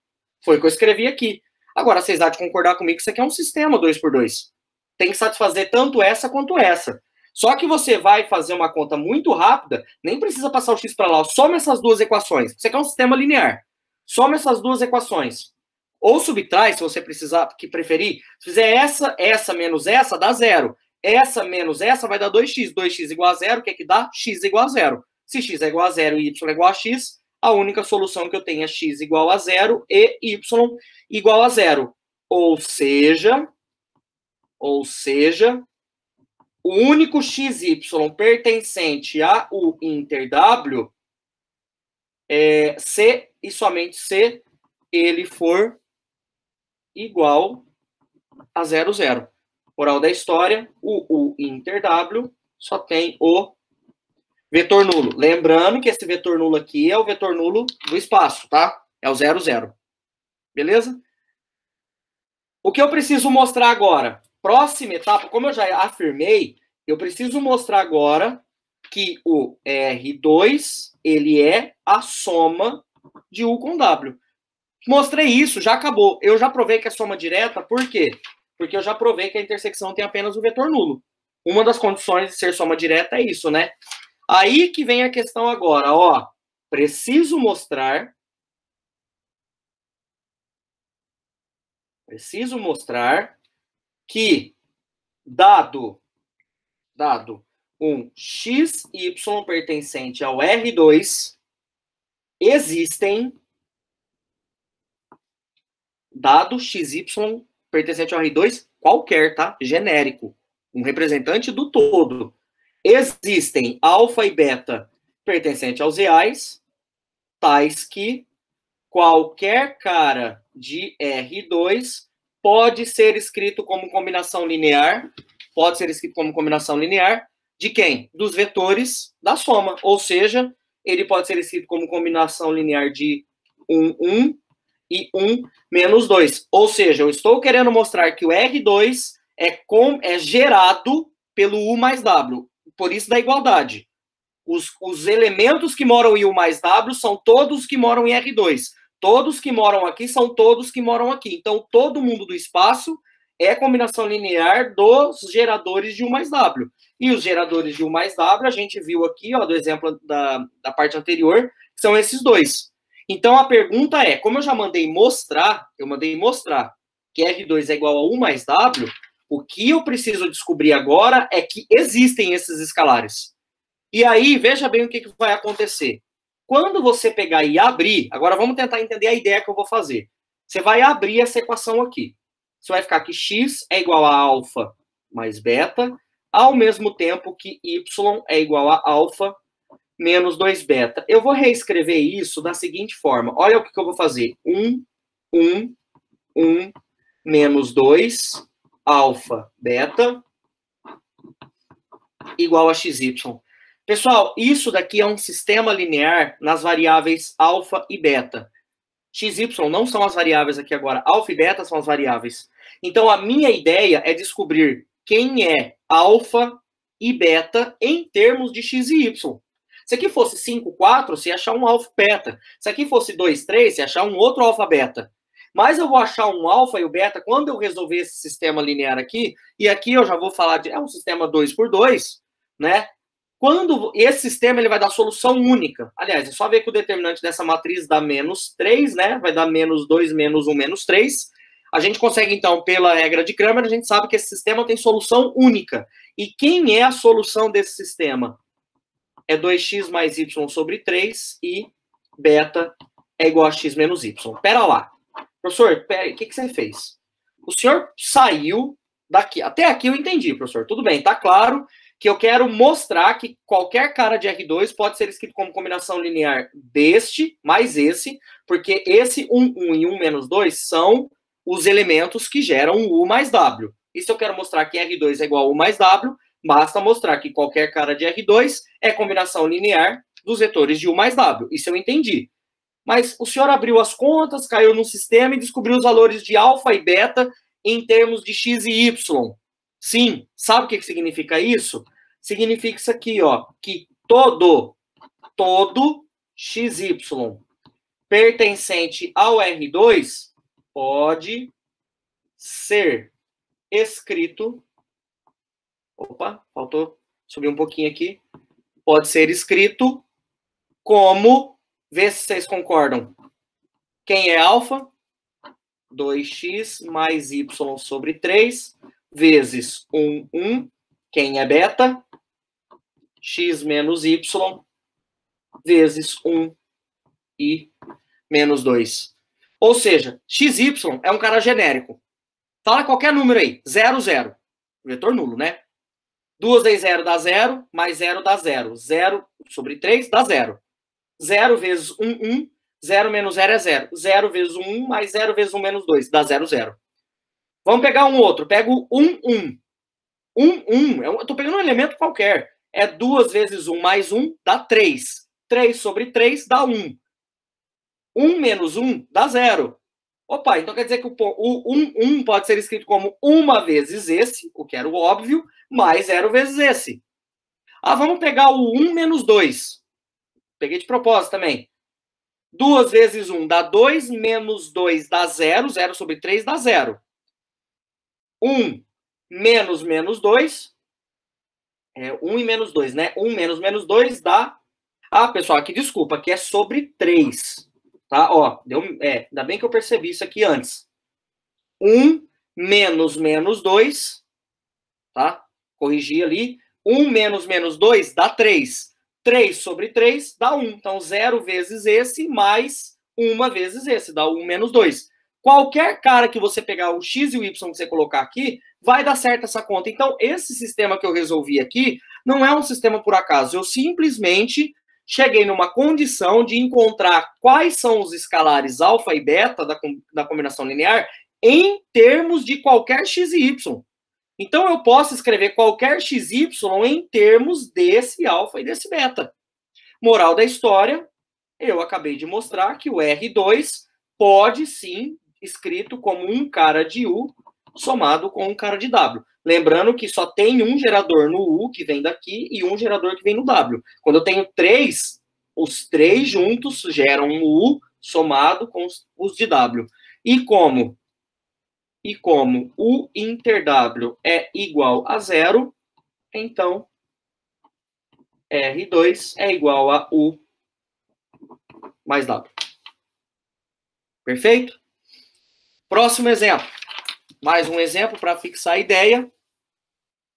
Foi o que eu escrevi aqui. Agora, vocês há de concordar comigo que isso aqui é um sistema 2x2. Tem que satisfazer tanto essa quanto essa. Só que você vai fazer uma conta muito rápida, nem precisa passar o x para lá. Soma essas duas equações. Isso aqui é um sistema linear. Soma essas duas equações. Ou subtrai, se você precisar, que preferir. Se fizer essa menos essa, dá 0. Essa menos essa vai dar 2x. 2x igual a 0, o que é que dá? X igual a 0. Se x é igual a 0 e y é igual a x, a única solução que eu tenho é x igual a 0 e y igual a 0. Ou seja, o único xy pertencente a U inter W se e somente se ele for igual a 0, 0. Moral da história, o U inter W só tem o vetor nulo. Lembrando que esse vetor nulo aqui é o vetor nulo do espaço, tá? É o 0, 0. Beleza? O que eu preciso mostrar agora? Próxima etapa, como eu já afirmei, eu preciso mostrar agora que o R2, ele é a soma de U com W. Mostrei isso, já acabou. Eu já provei que é soma direta, por quê? Porque eu já provei que a intersecção tem apenas o vetor nulo. Uma das condições de ser soma direta é isso, né? Aí que vem a questão agora, ó. Preciso mostrar que, dado um XY pertencente ao R2, existem, dado XY pertencente ao R2, qualquer, tá? Genérico. Um representante do todo. Existem alfa e beta pertencente aos reais, tais que qualquer cara de R2 pode ser escrito como combinação linear. Pode ser escrito como combinação linear de quem? Dos vetores da soma. Ou seja, ele pode ser escrito como combinação linear de 1, 1 e 1 menos 2. Ou seja, eu estou querendo mostrar que o R2 é gerado pelo U mais W. Por isso da igualdade. Os elementos que moram em U mais W são todos que moram em R2. Todos que moram aqui são todos que moram aqui. Então, todo mundo do espaço é combinação linear dos geradores de U mais W. E os geradores de U mais W, a gente viu aqui, ó, do exemplo da parte anterior, que são esses dois. Então, a pergunta é, como eu já mandei mostrar, que R2 é igual a U mais W, o que eu preciso descobrir agora é que existem esses escalares. E aí, veja bem o que vai acontecer. Quando você pegar e abrir, agora vamos tentar entender a ideia que eu vou fazer. Você vai abrir essa equação aqui. Você vai ficar que x é igual a alfa mais beta, ao mesmo tempo que y é igual a alfa menos 2 beta. Eu vou reescrever isso da seguinte forma. Olha o que eu vou fazer. 1, menos 2, alfa, beta, igual a xy. Pessoal, isso daqui é um sistema linear nas variáveis alfa e beta. XY não são as variáveis aqui agora. Alfa e beta são as variáveis. Então, a minha ideia é descobrir quem é alfa e beta em termos de x e y. Se aqui fosse 5, 4, você ia achar um alfa beta. Se aqui fosse 2, 3, você ia achar um outro alfa beta. Mas eu vou achar um alfa e o beta quando eu resolver esse sistema linear aqui. E aqui eu já vou falar de... É um sistema 2 por 2, né? Quando esse sistema ele vai dar solução única. Aliás, é só ver que o determinante dessa matriz dá menos 3, né? Vai dar menos 2, menos 1, menos 3. A gente consegue, então, pela regra de Cramer, a gente sabe que esse sistema tem solução única. E quem é a solução desse sistema? É 2x mais y sobre 3 e beta é igual a x menos y. Pera lá. Professor, o que você fez? O senhor saiu daqui. Até aqui eu entendi, professor. Tudo bem, tá claro que eu quero mostrar que qualquer cara de R2 pode ser escrito como combinação linear deste mais esse, porque esse 1 e 1 menos 2 são os elementos que geram o U mais W. E se eu quero mostrar que R2 é igual a U mais W, basta mostrar que qualquer cara de R2 é combinação linear dos vetores de U mais W. Isso eu entendi. Mas o senhor abriu as contas, caiu no sistema e descobriu os valores de alfa e beta em termos de x e y. Sim, sabe o que significa isso? Significa isso aqui, ó, que todo xy pertencente ao R2 pode ser escrito... Opa, faltou subir um pouquinho aqui. Pode ser escrito como... Vê se vocês concordam. Quem é alfa? 2x mais y sobre 3 vezes 1. Quem é beta? X menos y vezes 1 e menos 2. Ou seja, xy é um cara genérico. Fala qualquer número aí. 0, 0. Vetor nulo, né? 2 vezes 0 dá 0, mais 0 dá 0. 0 sobre 3 dá 0. 0 vezes 1. 0 menos 0 é 0. 0 vezes 1 mais 0 vezes 1 menos 2. Dá 0, 0. Vamos pegar um outro. Pego 1. Eu estou pegando um elemento qualquer. É 2 vezes 1 mais 1 dá 3. 3 sobre 3 dá 1. 1 menos 1 dá 0. Opa, então quer dizer que o 1 pode ser escrito como 1 vezes esse, o que era o óbvio, mais 0 vezes esse. Ah, vamos pegar o 1 menos 2. Peguei de propósito também. 2 vezes 1 dá 2, menos 2 dá 0, 0 sobre 3 dá 0. 1 menos menos 2, 1 e menos 2, né? 1 menos menos 2 dá... Ah, pessoal, aqui, desculpa, aqui é sobre 3, tá? Ó, ainda bem que eu percebi isso aqui antes. 1 menos menos 2, tá? Corrigi ali. 1 menos menos 2 dá 3. 3 sobre 3 dá 1. Então, 0 vezes esse, mais 1 vezes esse, dá 1 menos 2. Qualquer cara que você pegar o x e o y que você colocar aqui, vai dar certo essa conta. Então, esse sistema que eu resolvi aqui, não é um sistema por acaso. Eu simplesmente cheguei numa condição de encontrar quais são os escalares alfa e beta da combinação linear em termos de qualquer x e y. Então, eu posso escrever qualquer xy em termos desse alfa e desse beta. Moral da história, eu acabei de mostrar que o R2 pode, sim, escrito como um cara de U somado com um cara de W. Lembrando que só tem um gerador no U, que vem daqui, e um gerador que vem no W. Quando eu tenho 3, os 3 juntos geram um U somado com os de W. E como U inter W é igual a 0, então R2 é igual a U mais W. Perfeito? Próximo exemplo. Mais um exemplo para fixar a ideia.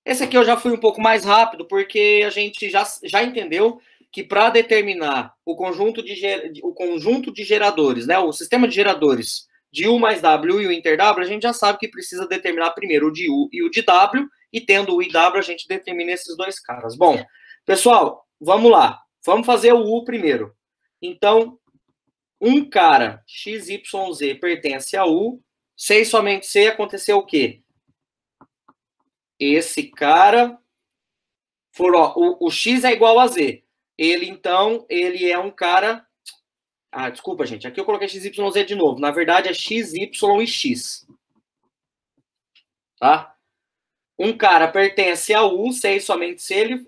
Esse aqui eu já fui um pouco mais rápido, porque a gente já entendeu que para determinar o conjunto de geradores, né, o sistema de geradores de U mais W e o inter W, a gente já sabe que precisa determinar primeiro o de U e o de W, e tendo U e W, a gente determina esses dois caras. Bom, pessoal, vamos lá. Vamos fazer o U primeiro. Então, um cara XYZ pertence a U, C e somente C, aconteceu o quê? Esse cara for, ó, o X é igual a Z. Ele, então, ele é um cara... Ah, desculpa, gente. Aqui eu coloquei XYZ de novo. Na verdade, é XY e X. Tá? Um cara pertence a U, C e somente C,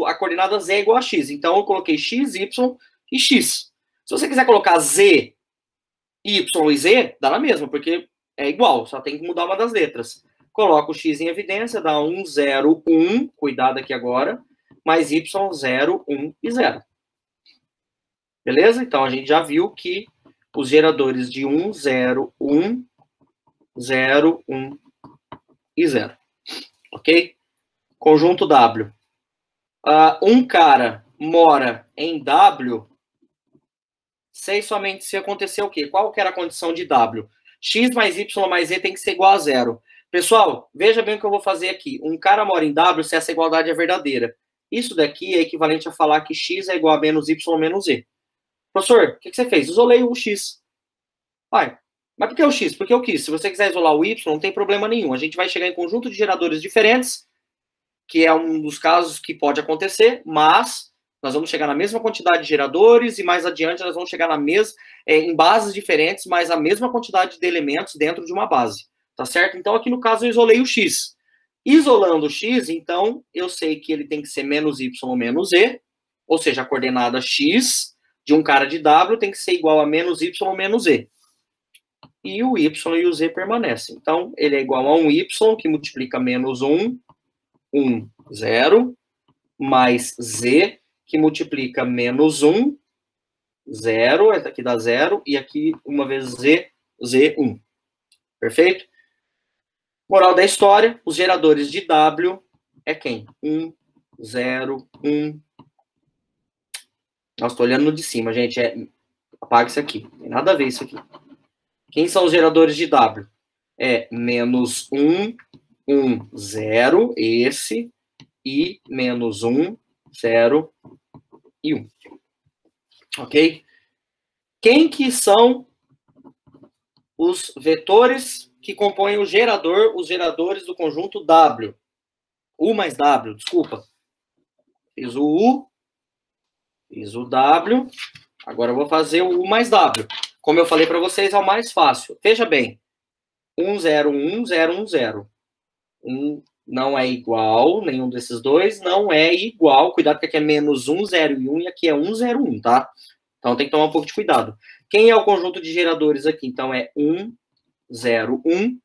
a coordenada Z é igual a X. Então, eu coloquei X, Y e X. Se você quiser colocar Z, Y e Z, dá na mesma, porque é igual. Só tem que mudar uma das letras. Coloca o X em evidência, dá 1, 0, 1. Cuidado aqui agora. Mais Y, 0, 1 e 0. Beleza? Então, a gente já viu que os geradores de 1, 0, 1, 0, 1 e 0. Ok? Conjunto W. Um cara mora em W, sei somente se acontecer o quê? Qual que era a condição de W? X mais Y mais Z tem que ser igual a 0. Pessoal, veja bem o que eu vou fazer aqui. Um cara mora em W se essa igualdade é verdadeira. Isso daqui é equivalente a falar que X é igual a menos Y menos Z. Professor, o que você fez? Isolei o X. Vai. Mas por que o X? Porque eu quis. Se você quiser isolar o Y, não tem problema nenhum. A gente vai chegar em conjunto de geradores diferentes, que é um dos casos que pode acontecer, mas nós vamos chegar na mesma quantidade de geradores e mais adiante nós vamos chegar em bases diferentes, mas a mesma quantidade de elementos dentro de uma base. Tá certo? Então, aqui no caso, eu isolei o X. Isolando o X, então, eu sei que ele tem que ser menos Y menos Z, ou seja, a coordenada X de um cara de W tem que ser igual a menos Y menos Z. E o Y e o Z permanecem. Então, ele é igual a um Y, que multiplica menos 1, 1, 0, mais Z, que multiplica menos 1, 0, aqui dá 0, e aqui, uma vez Z, Z, 1. Perfeito? Moral da história, os geradores de W é quem? 1, 0, 1. Nossa, estou olhando no de cima, gente. Apaga isso aqui. Não tem nada a ver isso aqui. Quem são os geradores de W? É menos 1, 1, 0, esse, e menos 1, 0 e 1. Ok? Quem que são os vetores que compõem o gerador, os geradores do conjunto W? U mais W, desculpa. Fiz o U, fiz o W, agora eu vou fazer o U mais W. Como eu falei para vocês, é o mais fácil. Veja bem, 1, 0, 1, 0, 1, 0. 1 não é igual, nenhum desses dois não é igual. Cuidado que aqui é menos 1, 0 e 1, e aqui é 1, 0, 1, tá? Então tem que tomar um pouco de cuidado. Quem é o conjunto de geradores aqui? Então é 1, 0, 1,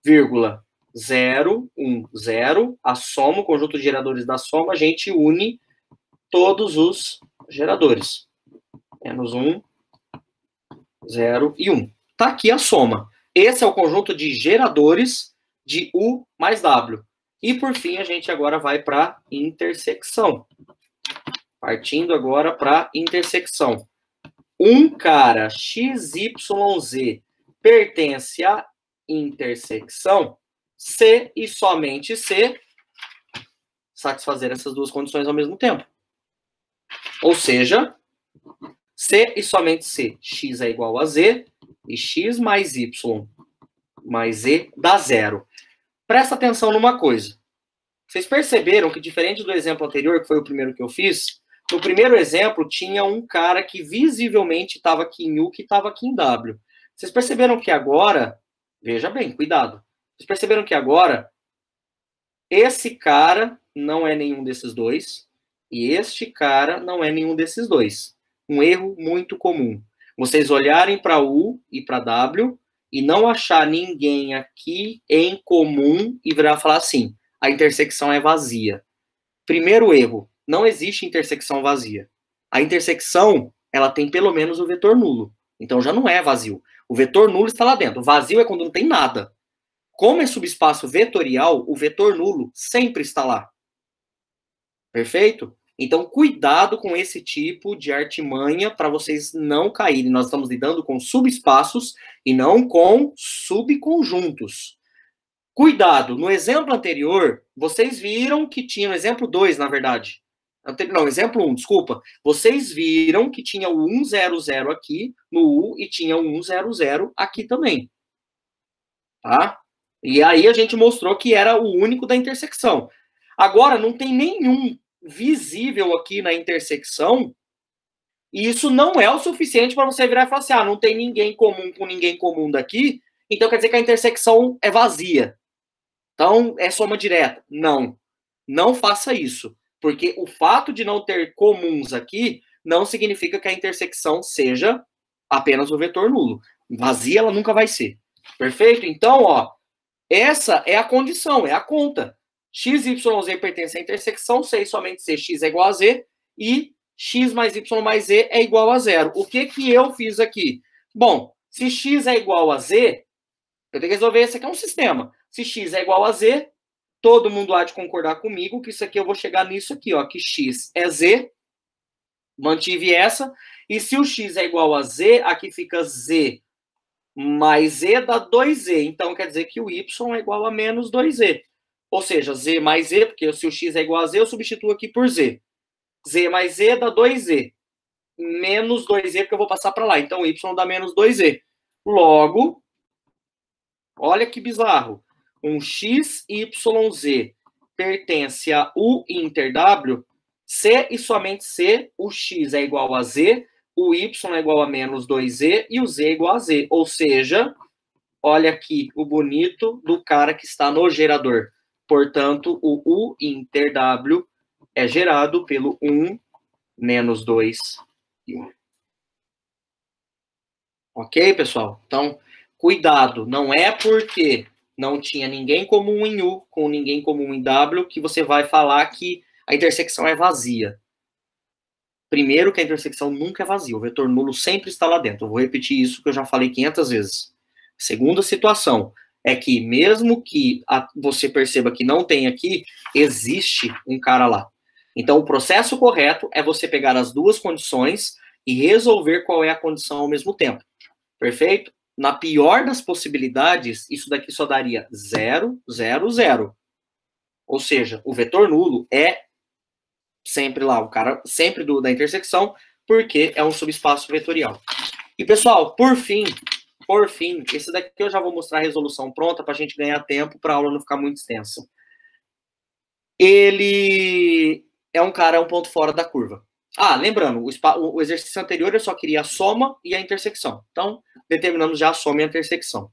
vírgula, 0, 1, 0. A soma, o conjunto de geradores da soma, a gente une todos os geradores. Menos 1, 0 e 1. Tá aqui a soma. Esse é o conjunto de geradores de U mais W. E, por fim, a gente agora vai para intersecção. Partindo agora para intersecção. Um cara XYZ pertence à intersecção C e somente C satisfazer essas duas condições ao mesmo tempo. Ou seja, C e somente C. X é igual a Z e X mais Y mais Z dá 0. Presta atenção numa coisa. Vocês perceberam que, diferente do exemplo anterior, que foi o primeiro que eu fiz, no primeiro exemplo tinha um cara que visivelmente estava aqui em U, que estava aqui em W. Vocês perceberam que agora, veja bem, cuidado. Vocês perceberam que agora esse cara não é nenhum desses dois e este cara não é nenhum desses dois. Um erro muito comum. Vocês olharem para U e para W e não achar ninguém aqui em comum e virar falar assim, a intersecção é vazia. Primeiro erro, não existe intersecção vazia. A intersecção, ela tem pelo menos o vetor nulo. Então já não é vazio. O vetor nulo está lá dentro. O vazio é quando não tem nada. Como é subespaço vetorial, o vetor nulo sempre está lá. Perfeito? Então, cuidado com esse tipo de artimanha para vocês não caírem. Nós estamos lidando com subespaços e não com subconjuntos. Cuidado, no exemplo anterior, vocês viram que tinha, no exemplo 2, na verdade. Não, exemplo 1, desculpa. Vocês viram que tinha o 100 aqui no U e tinha o 100 aqui também. Tá? E aí a gente mostrou que era o único da intersecção. Agora, não tem nenhum visível aqui na intersecção, e isso não é o suficiente para você virar e falar assim, não tem ninguém comum com ninguém comum daqui, então quer dizer que a intersecção é vazia. Então, é soma direta. Não. Não faça isso. Porque o fato de não ter comuns aqui não significa que a intersecção seja apenas o vetor nulo. Vazia ela nunca vai ser. Perfeito? Então, ó, essa é a condição, é a conta. X, Y, Z pertence à intersecção, C e somente C, X é igual a Z, e X mais Y mais Z é igual a zero. O que eu fiz aqui? Bom, se X é igual a Z, eu tenho que resolver, esse aqui é um sistema. Se X é igual a Z, todo mundo há de concordar comigo que isso aqui eu vou chegar nisso aqui, ó, que X é Z, mantive essa, e se o X é igual a Z, aqui fica Z mais Z dá 2Z, então quer dizer que o Y é igual a menos 2Z. Ou seja, Z mais Z, porque se o X é igual a Z, eu substituo aqui por Z. Z mais Z dá 2Z. Menos 2Z, porque eu vou passar para lá. Então, Y dá menos 2Z. Logo, olha que bizarro. Um XYZ pertence a U inter W, C e somente C, o X é igual a Z, o Y é igual a menos 2Z e o Z é igual a Z. Ou seja, olha aqui o bonito do cara que está no gerador. Portanto, o U inter W é gerado pelo 1 menos 2 e 1. Ok, pessoal? Então, cuidado. Não é porque não tinha ninguém comum em U com ninguém comum em W que você vai falar que a intersecção é vazia. Primeiro que a intersecção nunca é vazia. O vetor nulo sempre está lá dentro. Eu vou repetir isso que eu já falei 500 vezes. Segunda situação é que mesmo que você perceba que não tem aqui, existe um cara lá. Então, o processo correto é você pegar as duas condições e resolver qual é a condição ao mesmo tempo. Perfeito? Na pior das possibilidades, isso daqui só daria 0, 0, 0. Ou seja, o vetor nulo é sempre lá, o cara sempre da intersecção, porque é um subespaço vetorial. E, pessoal, por fim, esse daqui eu já vou mostrar a resolução pronta para a gente ganhar tempo, para a aula não ficar muito extensa. Ele é um ponto fora da curva. Lembrando, o exercício anterior eu só queria a soma e a intersecção. Então, determinamos já a soma e a intersecção.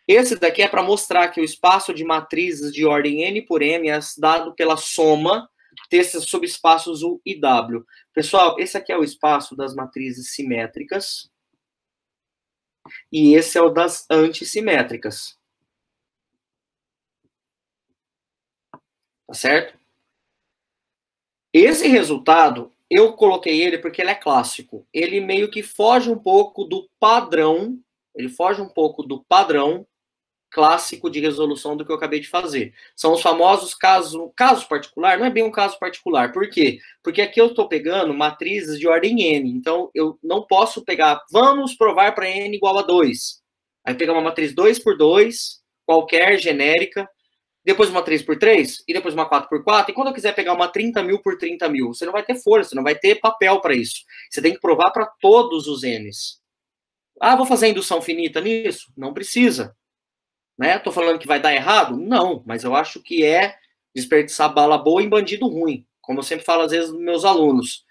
Esse daqui é para mostrar que o espaço de matrizes de ordem n por m é dado pela soma desses subespaços U e W. Pessoal, esse aqui é o espaço das matrizes simétricas. E esse é o das antissimétricas. Tá certo? Esse resultado, eu coloquei ele porque ele é clássico. Ele meio que foge um pouco do padrão, clássico de resolução do que eu acabei de fazer. São os famosos casos particular, não é bem um caso particular. Por quê? Porque aqui eu estou pegando matrizes de ordem n. Então, eu não posso pegar, vamos provar para n igual a 2. Aí pegar uma matriz 2 por 2, qualquer, genérica, depois uma 3 por 3, e depois uma 4 por 4, e quando eu quiser pegar uma 30.000 por 30.000, você não vai ter força, não vai ter papel para isso. Você tem que provar para todos os n's. Vou fazer indução finita nisso? Não precisa. Né? Tô falando que vai dar errado? Não, mas eu acho que é desperdiçar bala boa em bandido ruim, como eu sempre falo às vezes dos meus alunos.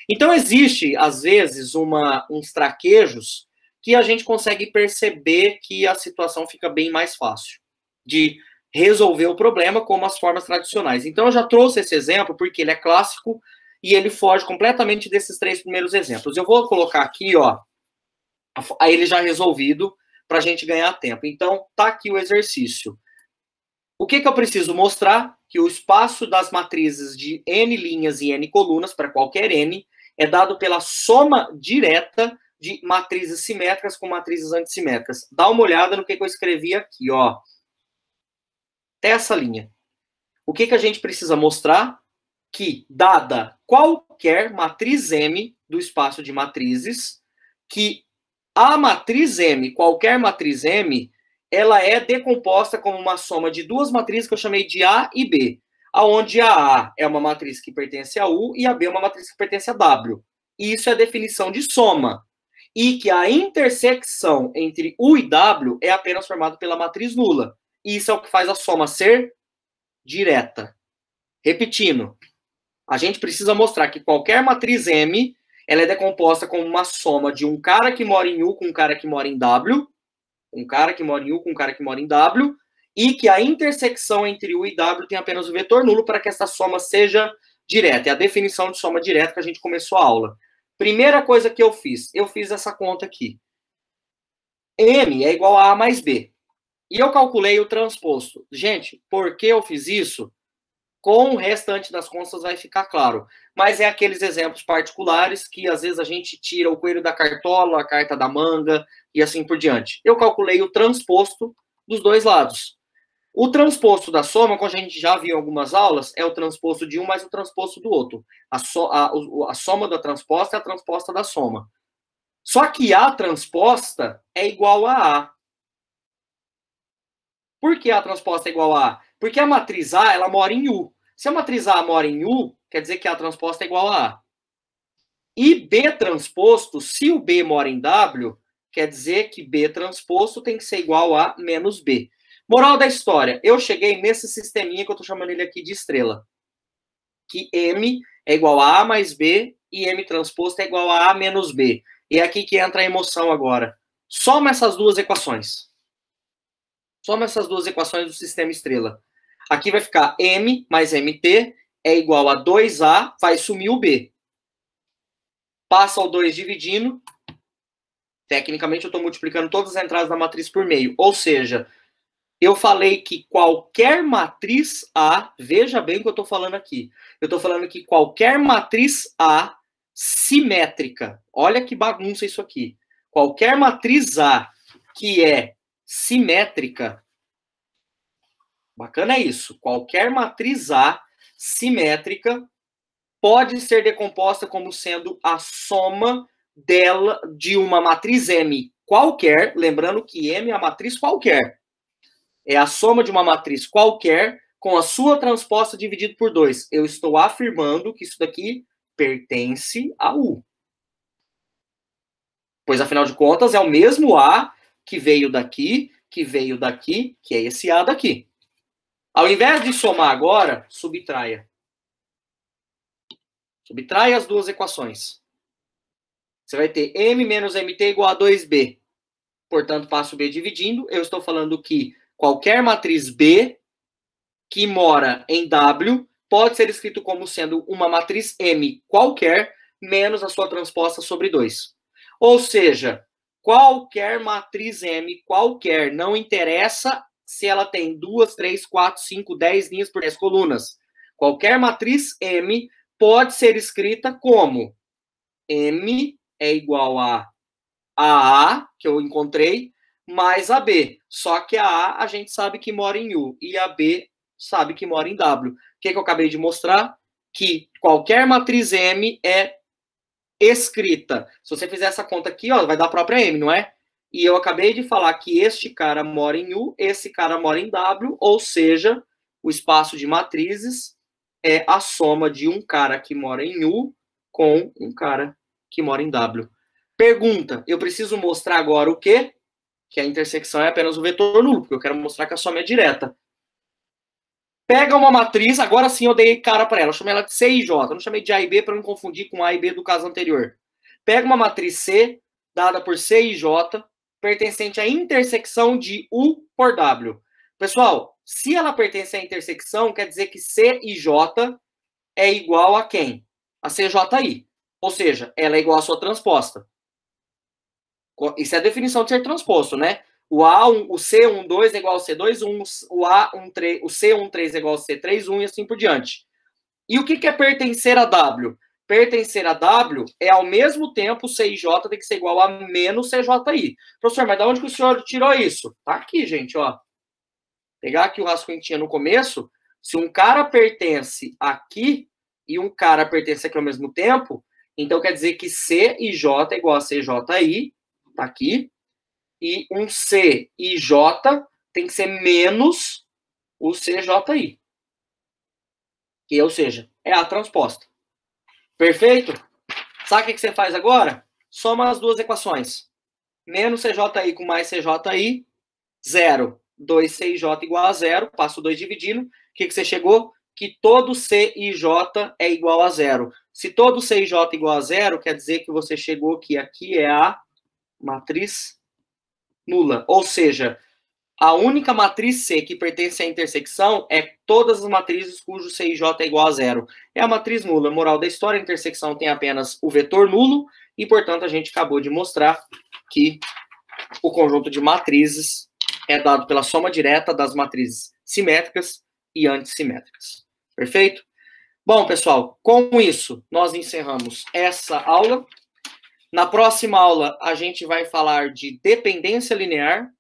Então existe, às vezes, uns traquejos que a gente consegue perceber que a situação fica bem mais fácil de resolver o problema como as formas tradicionais. Então eu já trouxe esse exemplo porque ele é clássico e ele foge completamente desses 3 primeiros exemplos. Eu vou colocar aqui, ó, ele já resolvido, para a gente ganhar tempo. Então, tá aqui o exercício. O que eu preciso mostrar? Que o espaço das matrizes de n linhas e n colunas, para qualquer n, é dado pela soma direta de matrizes simétricas com matrizes antissimétricas. Dá uma olhada no que eu escrevi aqui, ó. Até essa linha. O que a gente precisa mostrar? Que, dada qualquer matriz M do espaço de matrizes, que a matriz M, qualquer matriz M, ela é decomposta como uma soma de duas matrizes que eu chamei de A e B, aonde a A é uma matriz que pertence a U e a B é uma matriz que pertence a W. Isso é a definição de soma. E que a intersecção entre U e W é apenas formada pela matriz nula. Isso é o que faz a soma ser direta. Repetindo, a gente precisa mostrar que qualquer matriz M, ela é decomposta como uma soma de um cara que mora em U com um cara que mora em W, um cara que mora em U com um cara que mora em W, e que a intersecção entre U e W tem apenas o vetor nulo para que essa soma seja direta. É a definição de soma direta que a gente começou a aula. Primeira coisa que eu fiz essa conta aqui. M é igual a A mais B. E eu calculei o transposto. Gente, por que eu fiz isso? Com o restante das contas vai ficar claro. Mas é aqueles exemplos particulares que às vezes a gente tira o coelho da cartola, a carta da manga e assim por diante. Eu calculei o transposto dos dois lados. O transposto da soma, como a gente já viu em algumas aulas, é o transposto de um mais o transposto do outro. A soma da transposta é a transposta da soma. Só que a transposta é igual a A. Por que a transposta é igual a A? Porque a matriz A, ela mora em U. Se a matriz A mora em U, quer dizer que a transposta é igual a A. E B transposto, se o B mora em W, quer dizer que B transposto tem que ser igual a menos B. Moral da história, eu cheguei nesse sisteminha que eu estou chamando ele aqui de estrela. Que M é igual a A mais B e M transposto é igual a A menos B. E é aqui que entra a emoção agora. Soma essas duas equações. Soma essas duas equações do sistema estrela. Aqui vai ficar M mais MT é igual a 2A, vai sumir o B. Passa o 2 dividindo. Tecnicamente, eu estou multiplicando todas as entradas da matriz por meio. Ou seja, eu falei que qualquer matriz A, veja bem o que eu estou falando aqui. Eu estou falando que qualquer matriz A simétrica, olha que bagunça isso aqui. Qualquer matriz A que é simétrica, bacana isso, qualquer matriz A simétrica pode ser decomposta como sendo a soma dela de uma matriz M qualquer, lembrando que M é a matriz qualquer. É a soma de uma matriz qualquer com a sua transposta dividido por 2. Eu estou afirmando que isso daqui pertence a U. Pois, afinal de contas, é o mesmo A que veio daqui, que é esse A daqui. Ao invés de somar agora, subtraia. Subtrai as duas equações. Você vai ter M menos MT igual a 2B. Portanto, passo o B dividindo. Eu estou falando que qualquer matriz B que mora em W pode ser escrito como sendo uma matriz M qualquer, menos a sua transposta sobre 2. Ou seja, qualquer matriz M qualquer, não interessa se ela tem 2, 3, 4, 5, 10 linhas por 10 colunas. Qualquer matriz M pode ser escrita como M é igual a A, que eu encontrei, mais a B. Só que a gente sabe que mora em U e a B sabe que mora em W. O que eu acabei de mostrar? Que qualquer matriz M é escrita. Se você fizer essa conta aqui, ó, vai dar a própria M, não é? E eu acabei de falar que este cara mora em U, esse cara mora em W, ou seja, o espaço de matrizes é a soma de um cara que mora em U com um cara que mora em W. Pergunta, eu preciso mostrar agora o quê? Que a intersecção é apenas o vetor nulo, porque eu quero mostrar que a soma é direta. Pega uma matriz, agora sim eu dei cara para ela, eu chamei ela de C e J, eu não chamei de A e B para não confundir com A e B do caso anterior. Pega uma matriz C, dada por C e J, pertencente à intersecção de U por W. Pessoal, se ela pertence à intersecção, quer dizer que C e J é igual a quem? A CJI. Ou seja, ela é igual à sua transposta. Isso é a definição de ser transposto, né? O C12 é igual ao C21, o C13 é igual ao C31 e assim por diante. E o que é pertencer a W? pertencer a W é ao mesmo tempo C e J tem que ser igual a menos CJI. Professor, mas de onde que o senhor tirou isso? Tá aqui, gente, ó. Pegar aqui o rascunho que tinha no começo, se um cara pertence aqui e um cara pertence aqui ao mesmo tempo, então quer dizer que C e J é igual a CJI, tá aqui, e um C e J tem que ser menos o CJI. Que, ou seja, é a transposta. Perfeito? Sabe o que você faz agora? Soma as duas equações. Menos CJI com mais CJI, 0. 2CJ igual a 0, passo 2 dividindo. O que você chegou? Que todo C e J é igual a 0. Se todo C e J é igual a 0, quer dizer que você chegou que aqui é a matriz nula. Ou seja, a única matriz C que pertence à intersecção é todas as matrizes cujo C e J é igual a 0. É a matriz nula. Moral da história, a intersecção tem apenas o vetor nulo e, portanto, a gente acabou de mostrar que o conjunto de matrizes é dado pela soma direta das matrizes simétricas e antissimétricas. Perfeito? Bom, pessoal, com isso, nós encerramos essa aula. Na próxima aula, a gente vai falar de dependência linear.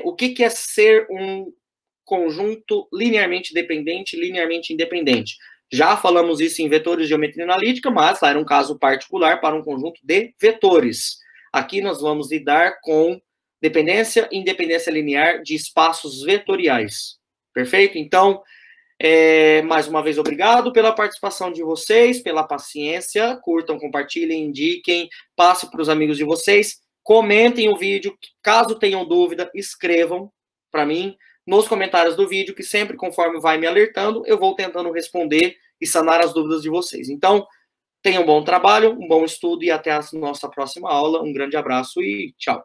O que é ser um conjunto linearmente dependente, linearmente independente? Já falamos isso em vetores de geometria analítica, mas lá era um caso particular para um conjunto de vetores. Aqui nós vamos lidar com dependência e independência linear de espaços vetoriais. Perfeito? Então, mais uma vez, obrigado pela participação de vocês, pela paciência. Curtam, compartilhem, indiquem, passem para os amigos de vocês. Comentem o vídeo. Caso tenham dúvida, escrevam para mim nos comentários do vídeo, que sempre, conforme vai me alertando, eu vou tentando responder e sanar as dúvidas de vocês. Então, tenham um bom trabalho, um bom estudo e até a nossa próxima aula. Um grande abraço e tchau.